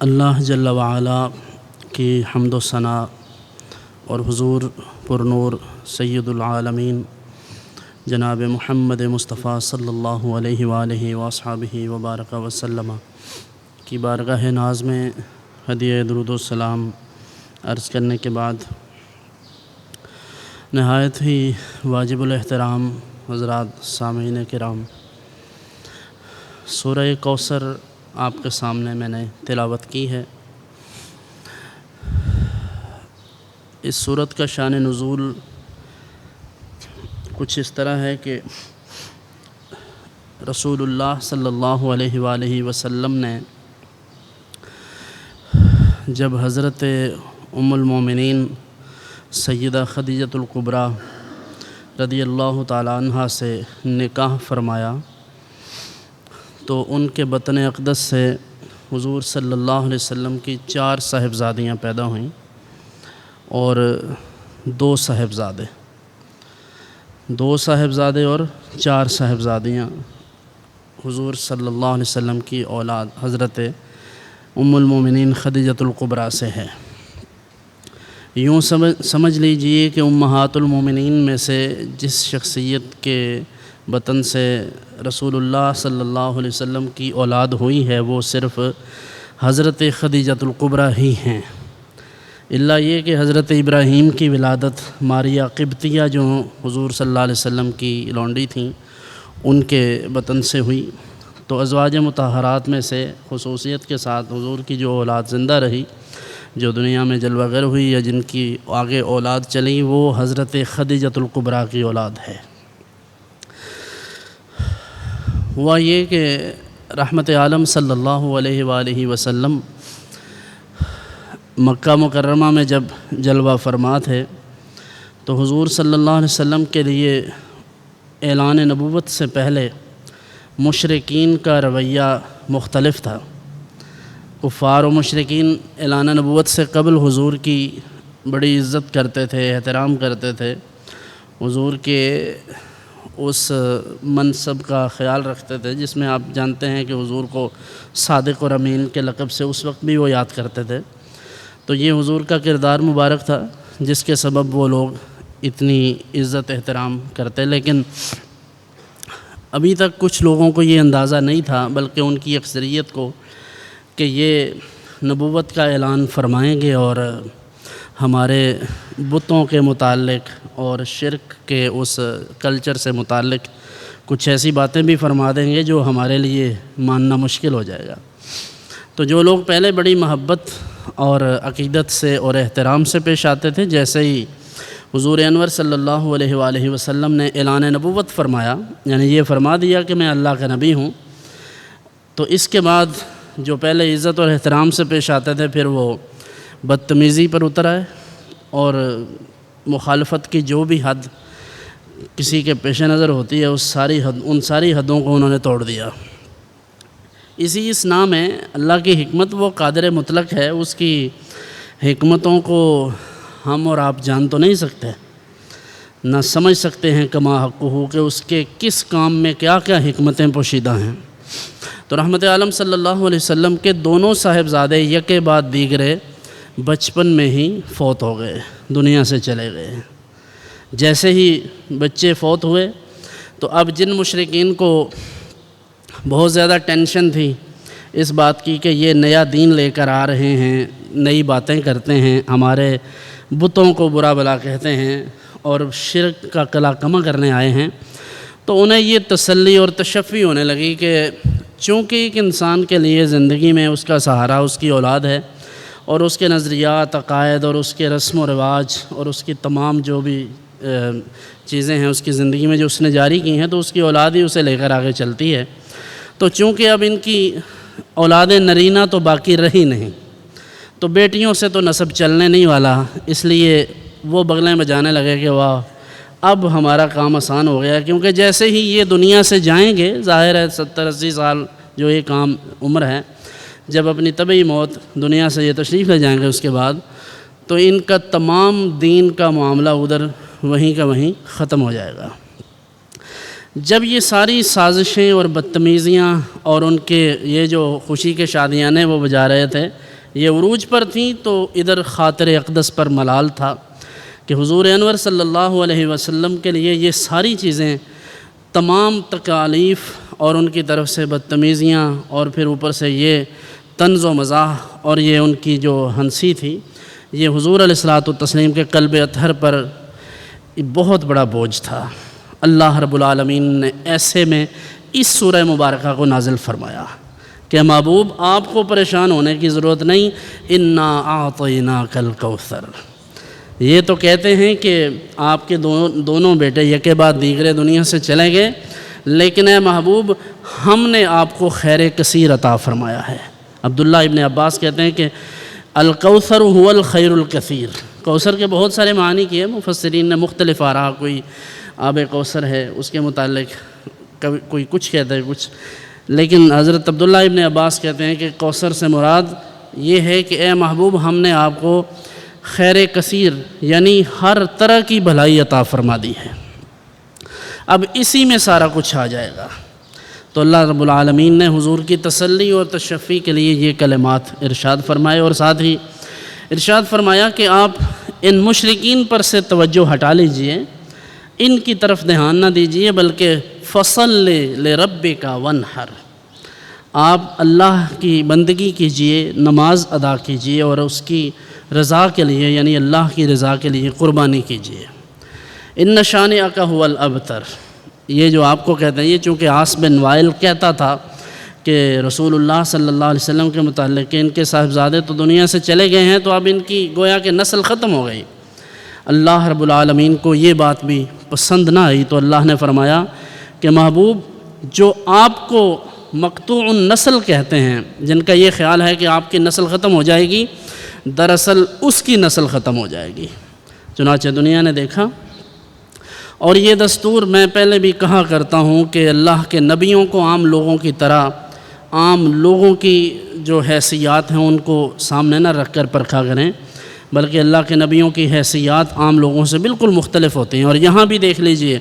اللہ جل وعلا کی حمد و ثنا اور حضور پرنور سید العالمین جناب محمد مصطفیٰ صلی اللہ علیہ وآلہ واصحابہ وبارک وسلم کی بارگاہ ناز میں ہدیہ درود و سلام عرض کرنے کے بعد نہایت ہی واجب الاحترام حضرات سامعین کرام، سورہ کوثر آپ کے سامنے میں نے تلاوت کی ہے۔ اس سورت کا شان نزول کچھ اس طرح ہے کہ رسول اللہ صلی اللہ علیہ وآلہ وسلم نے جب حضرت ام المومنین سیدہ خدیجۃ الکبریٰ رضی اللہ تعالیٰ عنہا سے نکاح فرمایا تو ان کے بطن اقدس سے حضور صلی اللہ علیہ وسلم کی 4 صاحبزادیاں پیدا ہوئیں اور 2 صاحبزادے اور 4 صاحبزادیاں حضور صلی اللہ علیہ وسلم کی اولاد حضرت ام المومنین خدیجۃ الکبریٰ سے ہے۔ یوں سمجھ لیجئے کہ امہات المومنین میں سے جس شخصیت کے بطن سے رسول اللہ صلی اللہ علیہ وسلم کی اولاد ہوئی ہے وہ صرف حضرت خدیجۃ الکبریٰ ہی ہیں، الا یہ کہ حضرت ابراہیم کی ولادت ماریہ قبطیہ جو حضور صلی اللہ علیہ وسلم کی لونڈی تھیں ان کے بطن سے ہوئی۔ تو ازواج مطہرات میں سے خصوصیت کے ساتھ حضور کی جو اولاد زندہ رہی، جو دنیا میں جلوہ گر ہوئی یا جن کی آگے اولاد چلی، وہ حضرت خدیجۃ الکبریٰ کی اولاد ہے۔ ہوا یہ کہ رحمت عالم صلی اللہ علیہ وآلہ وسلم مکہ مکرمہ میں جب جلوہ فرما تھے تو حضور صلی اللہ علیہ وسلم کے لیے اعلان نبوت سے پہلے مشرکین کا رویہ مختلف تھا۔ کفار و مشرکین اعلان نبوت سے قبل حضور کی بڑی عزت کرتے تھے، احترام کرتے تھے، حضور کے اس منصب کا خیال رکھتے تھے جس میں آپ جانتے ہیں کہ حضور کو صادق اور امین کے لقب سے اس وقت بھی وہ یاد کرتے تھے۔ تو یہ حضور کا کردار مبارک تھا جس کے سبب وہ لوگ اتنی عزت احترام کرتے، لیکن ابھی تک کچھ لوگوں کو یہ اندازہ نہیں تھا، بلکہ ان کی اکثریت کو، کہ یہ نبوت کا اعلان فرمائیں گے اور ہمارے بتوں کے متعلق اور شرک کے اس کلچر سے متعلق کچھ ایسی باتیں بھی فرما دیں گے جو ہمارے لیے ماننا مشکل ہو جائے گا۔ تو جو لوگ پہلے بڑی محبت اور عقیدت سے اور احترام سے پیش آتے تھے، جیسے ہی حضور انور صلی اللہ علیہ وآلہ وسلم نے اعلان نبوت فرمایا، یعنی یہ فرما دیا کہ میں اللہ کا نبی ہوں، تو اس کے بعد جو پہلے عزت اور احترام سے پیش آتے تھے پھر وہ بدتمیزی پر اتر آئے اور مخالفت کی جو بھی حد کسی کے پیش نظر ہوتی ہے ان ساری حدوں کو انہوں نے توڑ دیا۔ اس نام میں اللہ کی حکمت وہ قادر مطلق ہے، اس کی حکمتوں کو ہم اور آپ جان تو نہیں سکتے، نہ سمجھ سکتے ہیں کما حق ہو کہ اس کے کس کام میں کیا کیا حکمتیں پوشیدہ ہیں۔ تو رحمت عالم صلی اللہ علیہ وسلم کے دونوں صاحبزادے یکے بعد دیگرے بچپن میں ہی فوت ہو گئے، دنیا سے چلے گئے۔ جیسے ہی بچے فوت ہوئے تو اب جن مشرکین کو بہت زیادہ ٹینشن تھی اس بات کی کہ یہ نیا دین لے کر آ رہے ہیں، نئی باتیں کرتے ہیں، ہمارے بتوں کو برا بلا کہتے ہیں اور شرک کا قلع کما کرنے آئے ہیں، تو انہیں یہ تسلی اور تشفی ہونے لگی کہ چونکہ ایک انسان کے لیے زندگی میں اس کا سہارا اس کی اولاد ہے اور اس کے نظریات، عقائد اور اس کے رسم و رواج اور اس کی تمام جو بھی چیزیں ہیں اس کی زندگی میں جو اس نے جاری کی ہیں، تو اس کی اولاد ہی اسے لے کر آگے چلتی ہے۔ تو چونکہ اب ان کی اولاد نرینہ تو باقی رہی نہیں، تو بیٹیوں سے تو نسب چلنے نہیں والا، اس لیے وہ بغلیں بجانے لگے کہ واہ اب ہمارا کام آسان ہو گیا، کیونکہ جیسے ہی یہ دنیا سے جائیں گے، ظاہر ہے 70-80 سال جو ایک عام عمر ہے، جب اپنی طبعی موت دنیا سے یہ تشریف لے جائیں گے اس کے بعد، تو ان کا تمام دین کا معاملہ ادھر وہیں کا وہیں ختم ہو جائے گا۔ جب یہ ساری سازشیں اور بدتمیزیاں اور ان کے یہ جو خوشی کے شادیانے وہ بجا رہے تھے، یہ عروج پر تھیں تو ادھر خاطر اقدس پر ملال تھا کہ حضور انور صلی اللہ علیہ وسلم کے لیے یہ ساری چیزیں، تمام تکالیف اور ان کی طرف سے بدتمیزیاں، اور پھر اوپر سے یہ طنز و مزاح اور یہ ان کی جو ہنسی تھی، یہ حضور علیہ الصلوۃ والتسلیم کے قلب اطہر پر بہت بڑا بوجھ تھا۔ اللہ رب العالمین نے ایسے میں اس سورہ مبارکہ کو نازل فرمایا کہ محبوب آپ کو پریشان ہونے کی ضرورت نہیں، انا اعطیناک الکوثر۔ یہ تو کہتے ہیں کہ آپ کے دونوں بیٹے یکے بعد دیگرے دنیا سے چلے گئے، لیکن اے محبوب ہم نے آپ کو خیر کثیر عطا فرمایا ہے۔ عبداللہ ابن عباس کہتے ہیں کہ الکوثر هو الخیر الکثیر۔ کوثر کے بہت سارے معنی کیے، مفسرین نے مختلف آراء، کوئی آب کوثر ہے اس کے متعلق کوئی کچھ کہتا ہے کچھ، لیکن حضرت عبداللہ ابن عباس کہتے ہیں کہ کوثر سے مراد یہ ہے کہ اے محبوب ہم نے آپ کو خیر کثیر یعنی ہر طرح کی بھلائی عطا فرما دی ہے، اب اسی میں سارا کچھ آ جائے گا۔ تو اللہ رب العالمین نے حضور کی تسلی اور تشفی کے لیے یہ کلمات ارشاد فرمائے، اور ساتھ ہی ارشاد فرمایا کہ آپ ان مشرکین پر سے توجہ ہٹا لیجئے، ان کی طرف دھیان نہ دیجئے، بلکہ فصل لربک وانحر، آپ اللہ کی بندگی کیجئے، نماز ادا کیجئے اور اس کی رضا کے لیے یعنی اللہ کی رضا کے لیے قربانی کیجئے۔ ان شانئک ھو الابتر، یہ جو آپ کو کہتے ہیں، یہ چونکہ عاص بن وائل کہتا تھا کہ رسول اللہ صلی اللہ علیہ وسلم کے متعلق کہ ان کے صاحبزادے تو دنیا سے چلے گئے ہیں، تو اب ان کی گویا کہ نسل ختم ہو گئی۔ اللہ رب العالمین کو یہ بات بھی پسند نہ آئی، تو اللہ نے فرمایا کہ محبوب جو آپ کو مقطوع النسل کہتے ہیں، جن کا یہ خیال ہے کہ آپ کی نسل ختم ہو جائے گی، دراصل اس کی نسل ختم ہو جائے گی۔ چنانچہ دنیا نے دیکھا، اور یہ دستور میں پہلے بھی کہا کرتا ہوں کہ اللہ کے نبیوں کو عام لوگوں کی طرح عام لوگوں کی جو حیثیات ہیں ان کو سامنے نہ رکھ کر پرکھا کریں، بلکہ اللہ کے نبیوں کی حیثیات عام لوگوں سے بالکل مختلف ہوتی ہیں۔ اور یہاں بھی دیکھ لیجئے،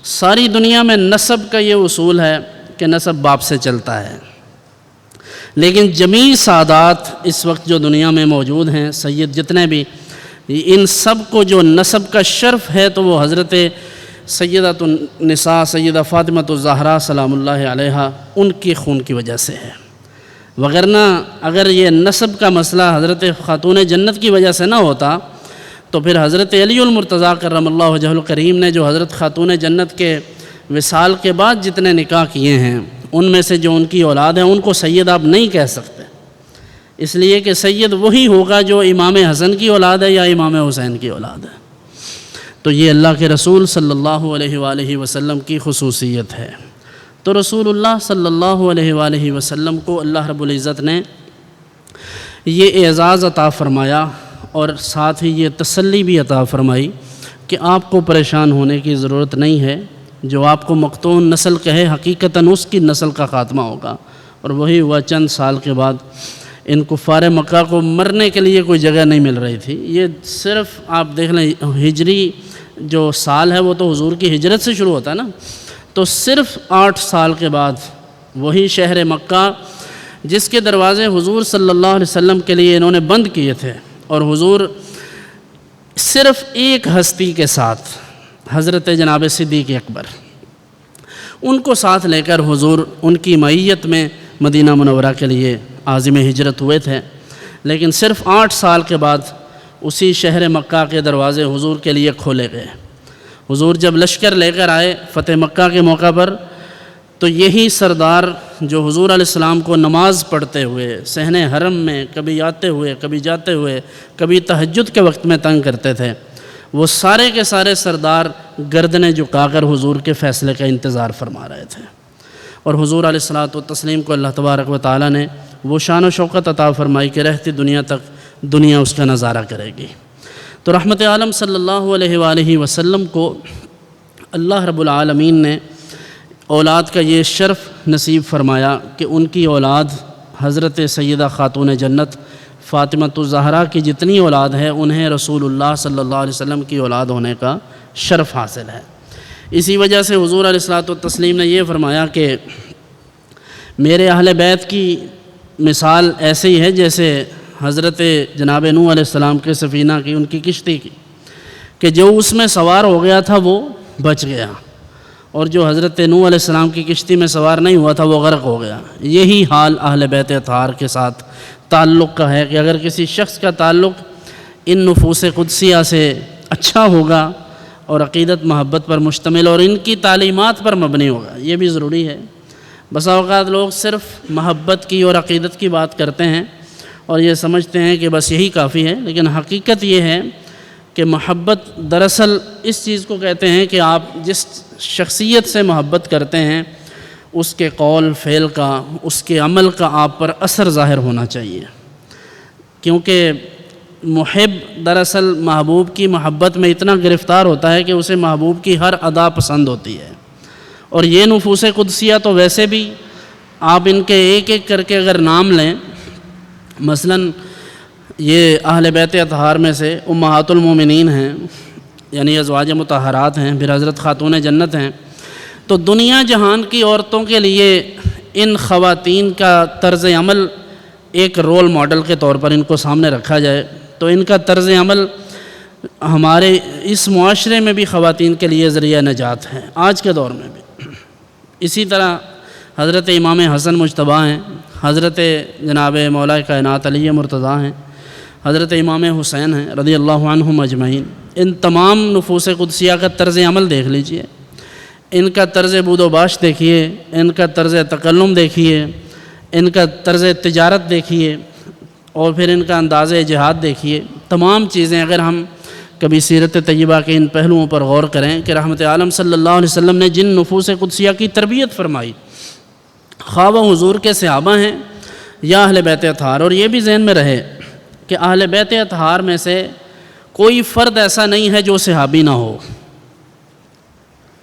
ساری دنیا میں نسب کا یہ اصول ہے کہ نسب باپ سے چلتا ہے، لیکن جمیع سادات اس وقت جو دنیا میں موجود ہیں، سید جتنے بھی، ان سب کو جو نسب کا شرف ہے تو وہ حضرت سیدۃ النساء سیدہ فاطمہ الزہرا سلام اللہ علیہا ان کی خون کی وجہ سے ہے، وگرنہ اگر یہ نسب کا مسئلہ حضرت خاتون جنت کی وجہ سے نہ ہوتا تو پھر حضرت علی المرتضیٰ کرم اللہ وجہہ الکریم نے جو حضرت خاتون جنت کے وصال کے بعد جتنے نکاح کیے ہیں، ان میں سے جو ان کی اولاد ہیں ان کو سید آپ نہیں کہہ سکتے، اس لیے کہ سید وہی ہوگا جو امام حسن کی اولاد ہے یا امام حسین کی اولاد ہے۔ تو یہ اللہ کے رسول صلی اللہ علیہ وآلہ وسلم کی خصوصیت ہے۔ تو رسول اللہ صلی اللہ علیہ وآلہ وسلم کو اللہ رب العزت نے یہ اعزاز عطا فرمایا، اور ساتھ ہی یہ تسلی بھی عطا فرمائی کہ آپ کو پریشان ہونے کی ضرورت نہیں ہے، جو آپ کو مقطوع نسل کہے حقیقتاً اس کی نسل کا خاتمہ ہوگا، اور وہی ہوا چند سال کے بعد۔ ان کفار مکہ کو مرنے کے لیے کوئی جگہ نہیں مل رہی تھی، یہ صرف آپ دیکھ لیں ہجری جو سال ہے وہ تو حضور کی ہجرت سے شروع ہوتا ہے نا، تو صرف 8 سال کے بعد وہی شہر مکہ جس کے دروازے حضور صلی اللہ علیہ وسلم کے لیے انہوں نے بند کیے تھے، اور حضور صرف ایک ہستی کے ساتھ حضرت جناب صدیق اکبر ان کو ساتھ لے کر حضور ان کی معیت میں مدینہ منورہ کے لیے عازم ہجرت ہوئے تھے، لیکن صرف 8 سال کے بعد اسی شہر مکہ کے دروازے حضور کے لیے کھولے گئے۔ حضور جب لشکر لے کر آئے فتح مکہ کے موقع پر، تو یہی سردار جو حضور علیہ السلام کو نماز پڑھتے ہوئے صحن حرم میں کبھی آتے ہوئے کبھی جاتے ہوئے کبھی تہجد کے وقت میں تنگ کرتے تھے، وہ سارے کے سارے سردار گردنیں جھکا کر حضور کے فیصلے کا انتظار فرما رہے تھے، اور حضور علیہ الصلوۃ والتسلیم کو اللہ تبارک و تعالیٰ نے وہ شان و شوکت عطا فرمائی کہ رہتی دنیا تک دنیا اس کا نظارہ کرے گی۔ تو رحمت عالم صلی اللہ علیہ وآلہ وسلم کو اللہ رب العالمین نے اولاد کا یہ شرف نصیب فرمایا کہ ان کی اولاد حضرت سیدہ خاتون جنت فاطمہ الزہرا کی جتنی اولاد ہے انہیں رسول اللہ صلی اللہ علیہ وسلم کی اولاد ہونے کا شرف حاصل ہے۔ اسی وجہ سے حضور علیہ الصلوۃ والتسلیم نے یہ فرمایا کہ میرے اہل بیت کی مثال ایسے ہی ہے جیسے حضرت جناب نوح علیہ السلام کے سفینہ کی، ان کی کشتی کی، کہ جو اس میں سوار ہو گیا تھا وہ بچ گیا، اور جو حضرت نوح علیہ السلام کی کشتی میں سوار نہیں ہوا تھا وہ غرق ہو گیا۔ یہی حال اہل بیت اطہار کے ساتھ تعلق کا ہے، کہ اگر کسی شخص کا تعلق ان نفوس قدسیہ سے اچھا ہوگا اور عقیدت محبت پر مشتمل اور ان کی تعلیمات پر مبنی ہوگا، یہ بھی ضروری ہے۔ بسا اوقات لوگ صرف محبت کی اور عقیدت کی بات کرتے ہیں اور یہ سمجھتے ہیں کہ بس یہی کافی ہے، لیکن حقیقت یہ ہے کہ محبت دراصل اس چیز کو کہتے ہیں کہ آپ جس شخصیت سے محبت کرتے ہیں اس کے قول فعل کا، اس کے عمل کا آپ پر اثر ظاہر ہونا چاہیے، کیونکہ محب دراصل محبوب کی محبت میں اتنا گرفتار ہوتا ہے کہ اسے محبوب کی ہر ادا پسند ہوتی ہے۔ اور یہ نفوس قدسیہ تو ویسے بھی آپ ان کے ایک ایک کر کے اگر نام لیں، مثلاً یہ اہل بیت اطہار میں سے امہات المومنین ہیں، یعنی ازواج مطہرات ہیں، پھر حضرت خاتون جنت ہیں، تو دنیا جہان کی عورتوں کے لیے ان خواتین کا طرز عمل ایک رول ماڈل کے طور پر ان کو سامنے رکھا جائے تو ان کا طرز عمل ہمارے اس معاشرے میں بھی خواتین کے لیے ذریعہ نجات ہے، آج کے دور میں بھی۔ اسی طرح حضرت امام حسن مجتبیٰ ہیں، حضرت جناب مولا کائنات علی مرتضیٰ ہیں، حضرت امام حسین ہیں رضی اللہ عنہم اجمعین۔ ان تمام نفوس قدسیہ کا طرز عمل دیکھ لیجئے، ان کا طرز بود و باش دیکھیے، ان کا طرز تکلم دیکھیے، ان کا طرز تجارت دیکھیے، اور پھر ان کا انداز جہاد دیکھیے۔ تمام چیزیں اگر ہم کبھی سیرت طیبہ کے ان پہلوؤں پر غور کریں کہ رحمت عالم صلی اللہ علیہ وسلم نے جن نفوس قدسیہ کی تربیت فرمائی، خواہ وہ حضور کے صحابہ ہیں یا اہل بیت اطہار، اور یہ بھی ذہن میں رہے کہ اہل بیت اطہار میں سے کوئی فرد ایسا نہیں ہے جو صحابی نہ ہو،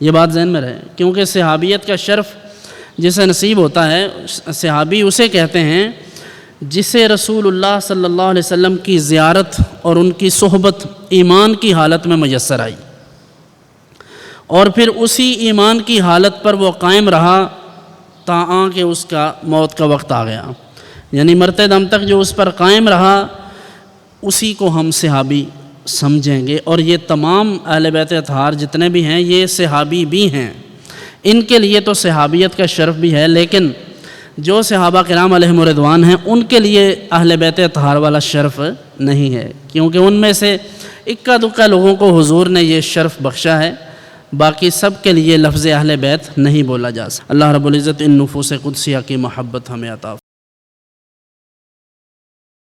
یہ بات ذہن میں رہے، کیونکہ صحابیت کا شرف جسے نصیب ہوتا ہے، صحابی اسے کہتے ہیں جسے رسول اللہ صلی اللہ علیہ وسلم کی زیارت اور ان کی صحبت ایمان کی حالت میں میسر آئی، اور پھر اسی ایمان کی حالت پر وہ قائم رہا تاں کہ اس کا موت کا وقت آ گیا، یعنی مرتے دم تک جو اس پر قائم رہا اسی کو ہم صحابی سمجھیں گے۔ اور یہ تمام اہل بیت اطہار جتنے بھی ہیں یہ صحابی بھی ہیں، ان کے لیے تو صحابیت کا شرف بھی ہے، لیکن جو صحابہ کرام علیہم رضوان ہیں ان کے لیے اہل بیت اطہار والا شرف نہیں ہے، کیونکہ ان میں سے اکا دکا لوگوں کو حضور نے یہ شرف بخشا ہے، باقی سب کے لیے لفظ اہل بیت نہیں بولا جا سکتا۔ اللہ رب العزت ان نفوس قدسیہ کی محبت ہمیں عطا